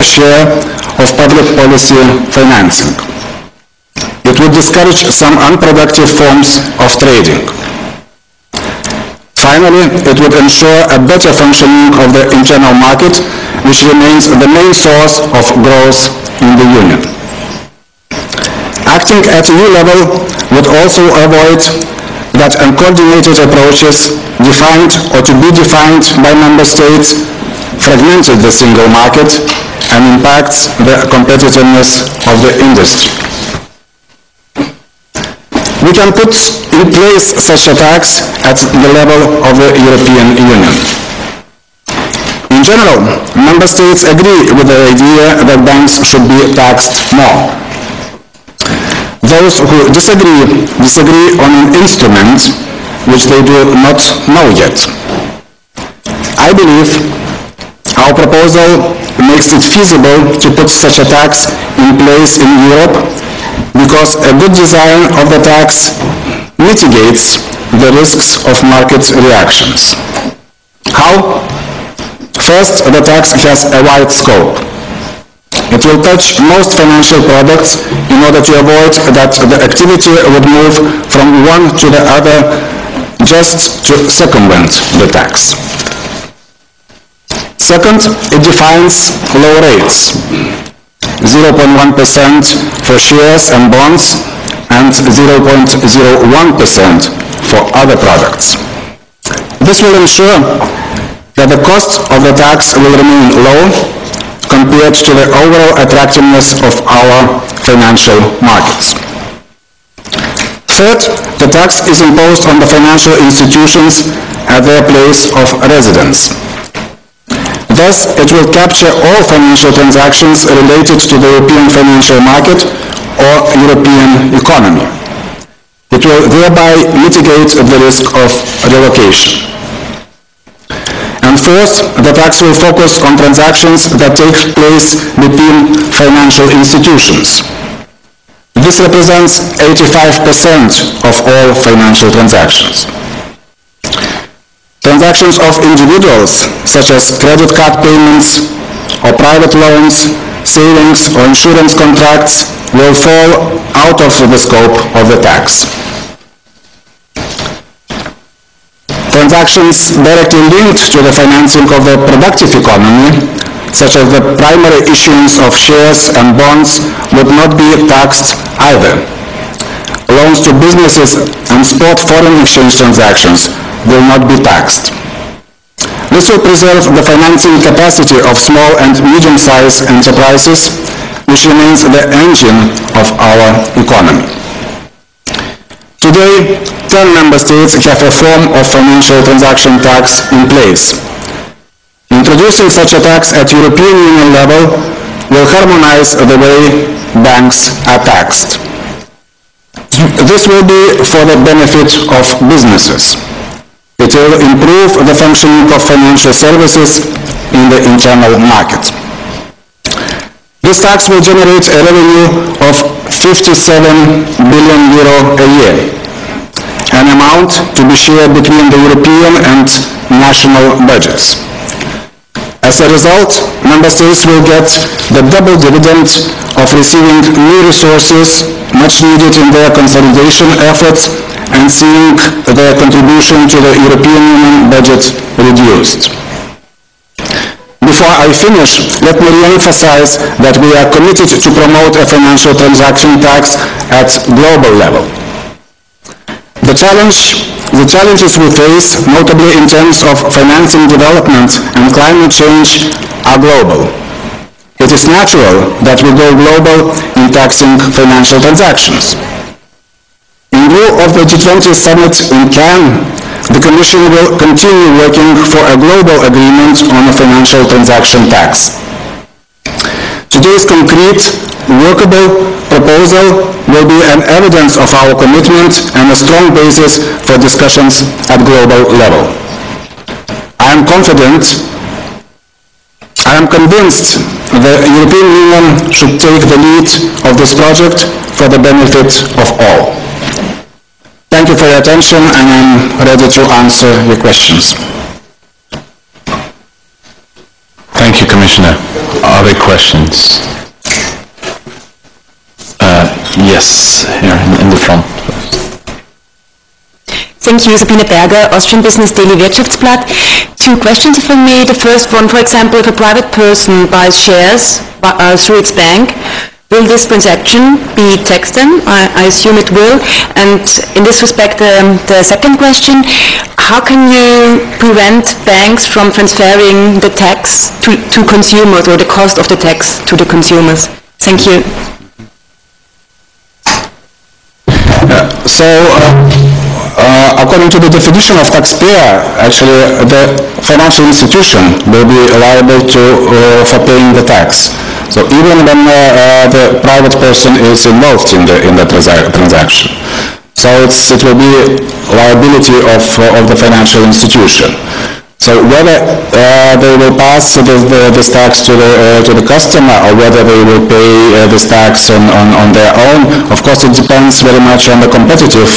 share of public policy financing. It would discourage some unproductive forms of trading. Finally, it would ensure a better functioning of the internal market, which remains the main source of growth in the Union. Acting at EU level would also avoid that uncoordinated approaches defined or to be defined by member states fragmented the single market and impacts the competitiveness of the industry. We can put in place such a tax at the level of the European Union. In general, member states agree with the idea that banks should be taxed more. Those who disagree on an instrument which they do not know yet. I believe our proposal makes it feasible to put such a tax in place in Europe, because a good design of the tax mitigates the risks of market reactions. How? First, the tax has a wide scope. It will touch most financial products in order to avoid that the activity would move from one to the other just to circumvent the tax. Second, it defines low rates. 0.1% for shares and bonds, and 0.01% for other products. This will ensure that the cost of the tax will remain low compared to the overall attractiveness of our financial markets. Third, the tax is imposed on the financial institutions at their place of residence. Thus, it will capture all financial transactions related to the European financial market or European economy. It will thereby mitigate the risk of relocation. And fourth, the tax will focus on transactions that take place between financial institutions. This represents 85% of all financial transactions. Transactions of individuals, such as credit card payments or private loans, savings or insurance contracts, will fall out of the scope of the tax. Transactions directly linked to the financing of the productive economy, such as the primary issuance of shares and bonds, would not be taxed either. Loans to businesses and spot foreign exchange transactions will not be taxed. This will preserve the financing capacity of small and medium-sized enterprises, which remains the engine of our economy. Today, 10 member states have a form of financial transaction tax in place. Introducing such a tax at European Union level will harmonize the way banks are taxed. This will be for the benefit of businesses. It will improve the functioning of financial services in the internal market. This tax will generate a revenue of 57 billion euro a year, an amount to be shared between the European and national budgets. As a result, member states will get the double dividend of receiving new resources much needed in their consolidation efforts and seeing their contribution to the European Union budget reduced. Before I finish, let me re-emphasize that we are committed to promote a financial transaction tax at global level. The challenges we face, notably in terms of financing development and climate change, are global. It is natural that we go global in taxing financial transactions. In view of the G20 summit in Cannes, the Commission will continue working for a global agreement on a financial transaction tax. Today's concrete, workable proposal will be an evidence of our commitment and a strong basis for discussions at global level. I am convinced the European Union should take the lead of this project for the benefit of all. Thank you for your attention, and I'm ready to answer your questions. Thank you, Commissioner. other questions? Yes, here in the front. Thank you, Sabine Berger, Austrian Business Daily Wirtschaftsblatt. Two questions if I may. The first one, for example, if a private person buys shares through its bank, will this transaction be taxed then? I assume it will. And in this respect, the second question, how can you prevent banks from transferring the tax to consumers, or the cost of the tax to the consumers? Thank you. According to the definition of taxpayer, actually the financial institution will be liable for paying the tax. So even when the private person is involved in the transaction, so it will be liability of the financial institution. So whether they will pass this tax to the customer, or whether they will pay this tax on their own, of course it depends very much on the competitive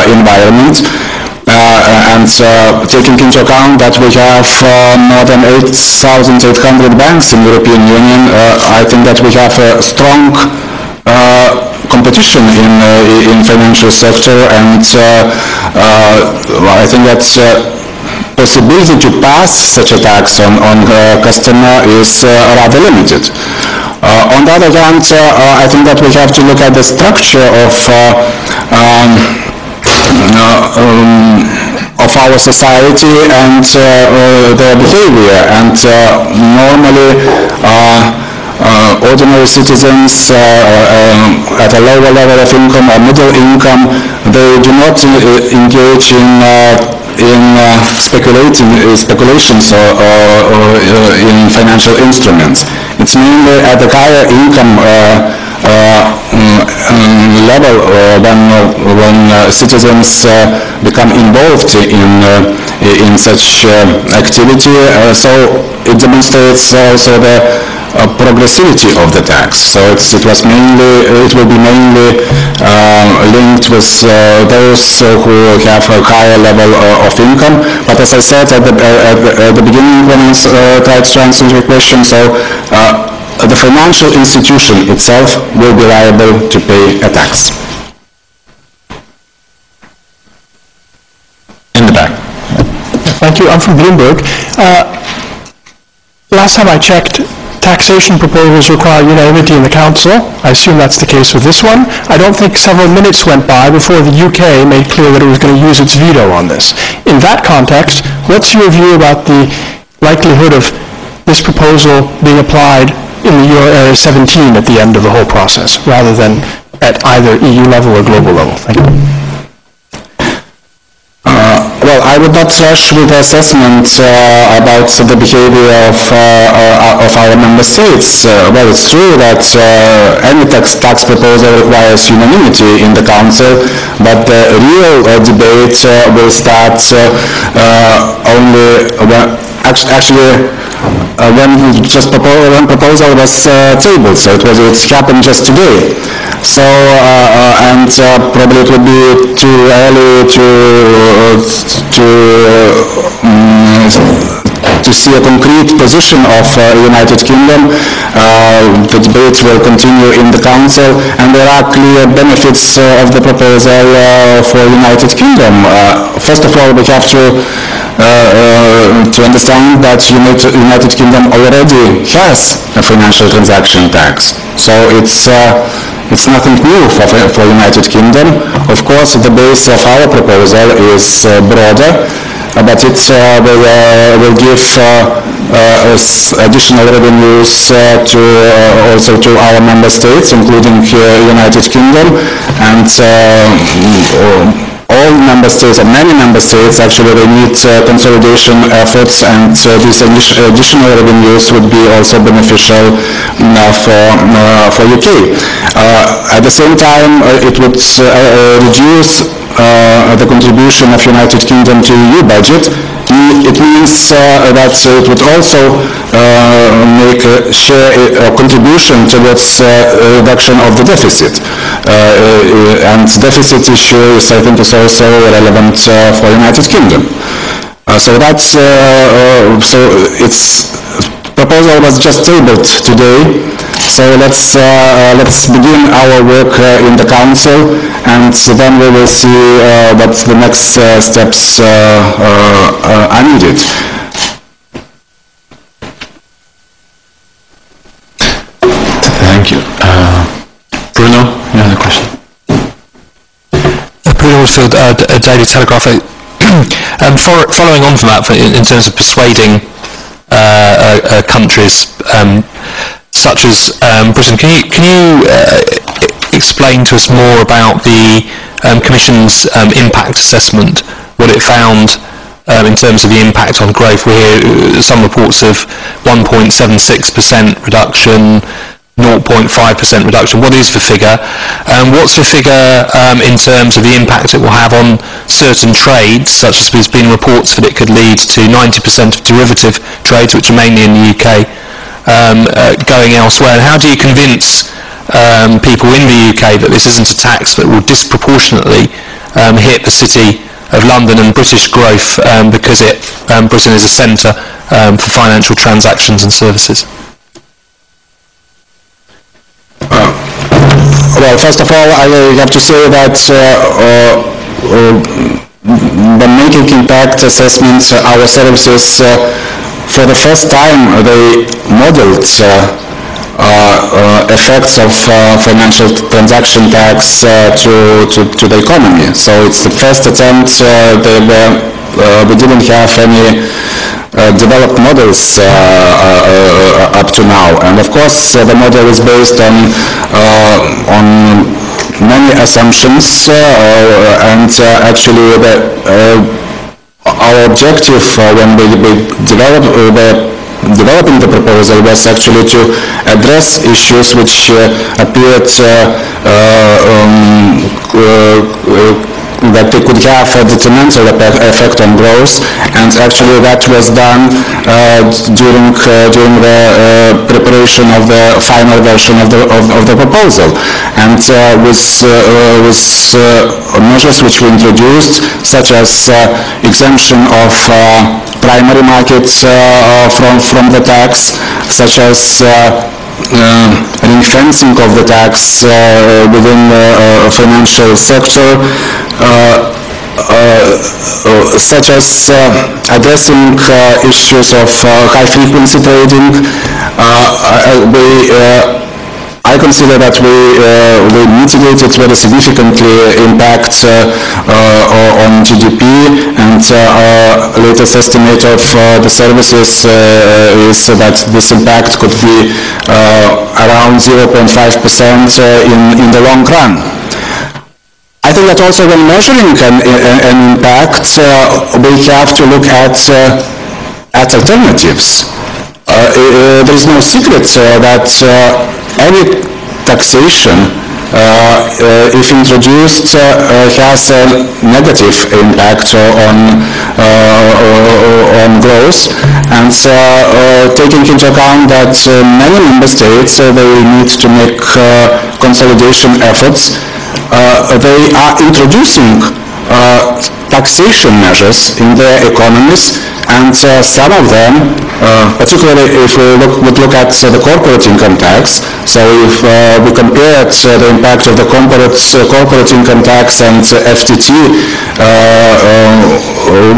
environment. And taking into account that we have more than 8,800 banks in the European Union, I think that we have a strong competition in financial sector, and I think that possibility to pass such a tax on customer is rather limited. On the other hand, I think that we have to look at the structure of our society and their behavior, and normally ordinary citizens at a lower level of income or middle income, they do not engage in speculations or in financial instruments. It's mainly at the higher income level when citizens become involved in such activity. So it demonstrates also the progressivity of the tax. So it will be mainly linked with those who have a higher level of income. But as I said at the beginning when I tried to answer your question, so the financial institution itself will be liable to pay a tax. In the back. Thank you. I'm from Bloomberg. Last time I checked, taxation proposals require unanimity in the Council. I assume that's the case with this one. I don't think several minutes went by before the UK made clear that it was going to use its veto on this. In that context, what's your view about the likelihood of this proposal being applied in the Euro Area 17 at the end of the whole process, rather than at either EU level or global level? Thank you. Well, I would not rush with the assessment about the behavior of our member states. Well, it's true that any tax proposal requires unanimity in the Council, but the real debate will start only when proposal was tabled. So it happened just today. So and probably it would be too early to see a concrete position of United Kingdom. The debate will continue in the Council, and there are clear benefits of the proposal for United Kingdom. First of all, we have to understand that United Kingdom already has a financial transaction tax. So it's nothing new for United Kingdom. Of course, the base of our proposal is broader, but it will give additional revenues also to our member states, including United Kingdom, and all member states, or many member states, actually they need consolidation efforts, and these additional revenues would be also beneficial for UK. At the same time, it would reduce the contribution of United Kingdom to EU budget. It means that it would also make a contribution towards reduction of the deficit. And deficit issue, I think, is also relevant for United Kingdom. So that's proposal was just tabled today, so let's begin our work in the Council, and then we will see what the next steps are needed. Thank you. Bruno, you have a question? Bruno Woodfield, Daily Telegraph. Following on from that, in terms of persuading countries such as Britain, can you explain to us more about the Commission's impact assessment, what it found in terms of the impact on growth? We hear some reports of 1.76% reduction, 0.5% reduction. What is the figure? What's the figure in terms of the impact it will have on certain trades, such as there's been reports that it could lead to 90% of derivative trades, which are mainly in the UK, going elsewhere? And how do you convince people in the UK that this isn't a tax that will disproportionately hit the City of London and British growth because Britain is a centre for financial transactions and services? Well, first of all, I have to say that when making impact assessments, our services, for the first time, they modeled effects of financial transaction tax to the economy. So it's the first attempt. We didn't have any developed models up to now, and of course the model is based on many assumptions, and actually our objective when we developing the proposal was actually to address issues which appeared that they could have a detrimental effect on growth, and actually that was done during the preparation of the final version of the proposal. And with measures which we introduced, such as exemption of primary markets from the tax, such as ring-fencing of the tax within the financial sector, such as addressing issues of high-frequency trading. I consider that we mitigated very significantly impact on GDP, and our latest estimate of the services is that this impact could be around 0.5% in the long run. I think that also when measuring an impact, we have to look at alternatives. There is no secret that any taxation, if introduced, has a negative impact on growth, and taking into account that many member states they need to make consolidation efforts, they are introducing taxation measures in their economies, and some of them, particularly if we would look at the corporate income tax, so if we compared the impact of the corporate income tax and FTT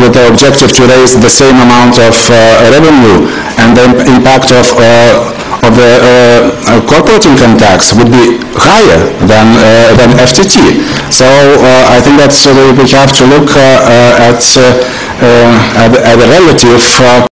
with the objective to raise the same amount of revenue, and the impact of the corporate income tax would be higher than FTT. So I think that we have to look at the relative